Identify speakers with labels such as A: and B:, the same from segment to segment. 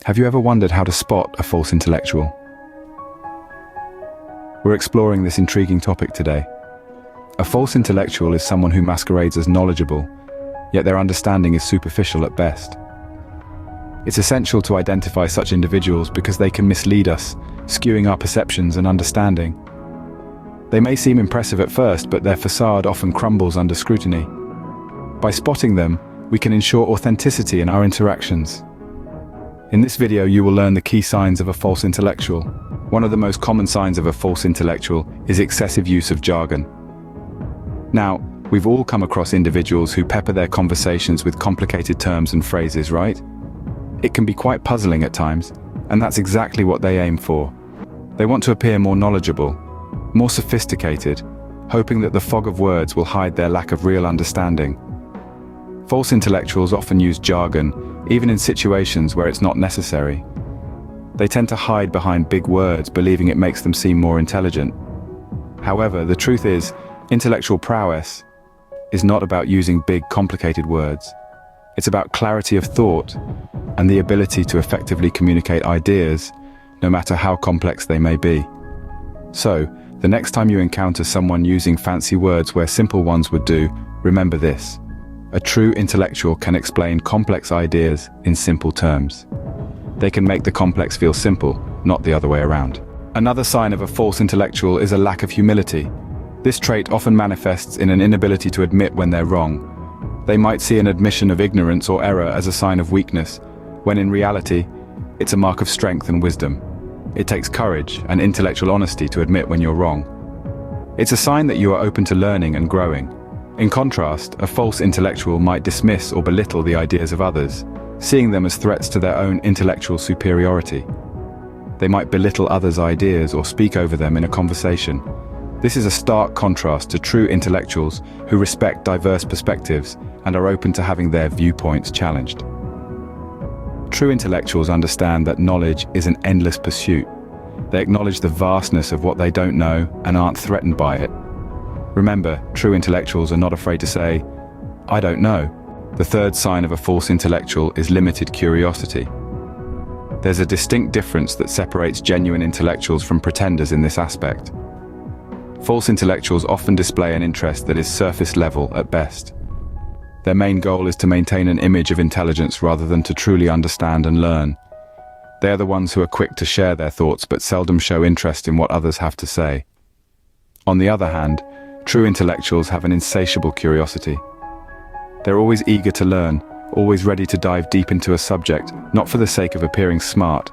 A: Have you ever wondered how to spot a false intellectual? We're exploring this intriguing topic today. A false intellectual is someone who masquerades as knowledgeable, yet their understanding is superficial at best. It's essential to identify such individuals because they can mislead us, skewing our perceptions and understanding. They may seem impressive at first, but their facade often crumbles under scrutiny. By spotting them, we can ensure authenticity in our interactions. In this video, you will learn the key signs of a false intellectual. One of the most common signs of a false intellectual is excessive use of jargon. Now, we've all come across individuals who pepper their conversations with complicated terms and phrases, right? It can be quite puzzling at times, and that's exactly what they aim for. They want to appear more knowledgeable, more sophisticated, hoping that the fog of words will hide their lack of real understanding. False intellectuals often use jargon, even in situations where it's not necessary. They tend to hide behind big words, believing it makes them seem more intelligent. However, the truth is, intellectual prowess is not about using big, complicated words. It's about clarity of thought and the ability to effectively communicate ideas, no matter how complex they may be. So, the next time you encounter someone using fancy words where simple ones would do, remember this. A true intellectual can explain complex ideas in simple terms. They can make the complex feel simple, not the other way around. Another sign of a false intellectual is a lack of humility. This trait often manifests in an inability to admit when they're wrong. They might see an admission of ignorance or error as a sign of weakness, when in reality, it's a mark of strength and wisdom. It takes courage and intellectual honesty to admit when you're wrong. It's a sign that you are open to learning and growing. In contrast, a false intellectual might dismiss or belittle the ideas of others, seeing them as threats to their own intellectual superiority. They might belittle others' ideas or speak over them in a conversation. This is a stark contrast to true intellectuals who respect diverse perspectives and are open to having their viewpoints challenged. True intellectuals understand that knowledge is an endless pursuit. They acknowledge the vastness of what they don't know and aren't threatened by it. Remember, true intellectuals are not afraid to say, "I don't know." The third sign of a false intellectual is limited curiosity. There's a distinct difference that separates genuine intellectuals from pretenders in this aspect. False intellectuals often display an interest that is surface level at best. Their main goal is to maintain an image of intelligence rather than to truly understand and learn. They are the ones who are quick to share their thoughts but seldom show interest in what others have to say. On the other hand, true intellectuals have an insatiable curiosity. They're always eager to learn, always ready to dive deep into a subject, not for the sake of appearing smart,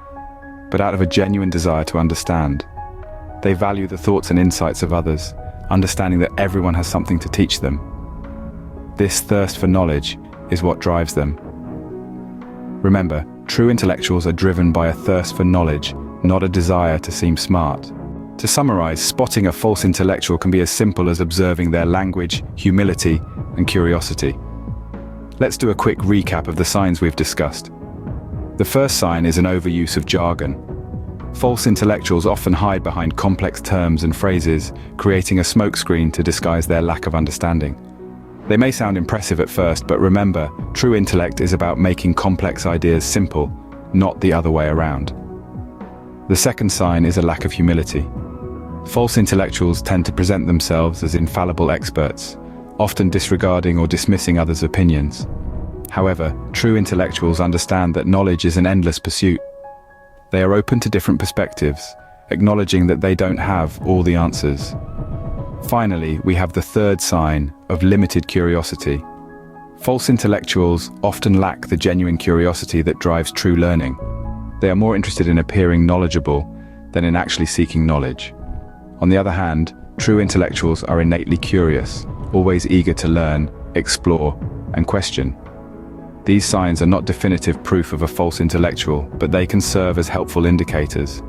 A: but out of a genuine desire to understand. They value the thoughts and insights of others, understanding that everyone has something to teach them. This thirst for knowledge is what drives them. Remember, true intellectuals are driven by a thirst for knowledge, not a desire to seem smart. To summarize, spotting a false intellectual can be as simple as observing their language, humility, and curiosity. Let's do a quick recap of the signs we've discussed. The first sign is an overuse of jargon. False intellectuals often hide behind complex terms and phrases, creating a smokescreen to disguise their lack of understanding. They may sound impressive at first, but remember, true intellect is about making complex ideas simple, not the other way around. The second sign is a lack of humility. False intellectuals tend to present themselves as infallible experts, often disregarding or dismissing others' opinions. However, true intellectuals understand that knowledge is an endless pursuit. They are open to different perspectives, acknowledging that they don't have all the answers. Finally, we have the third sign of limited curiosity. False intellectuals often lack the genuine curiosity that drives true learning. They are more interested in appearing knowledgeable than in actually seeking knowledge. On the other hand, true intellectuals are innately curious, always eager to learn, explore, and question. These signs are not definitive proof of a false intellectual, but they can serve as helpful indicators.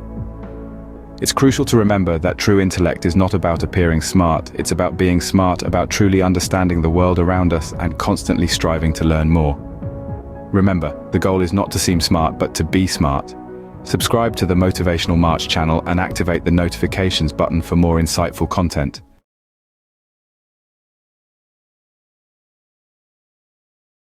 A: It's crucial to remember that true intellect is not about appearing smart. It's about being smart, about truly understanding the world around us and constantly striving to learn more. Remember, the goal is not to seem smart, but to be smart. Subscribe to the Motivational March channel and activate the notifications button for more insightful content.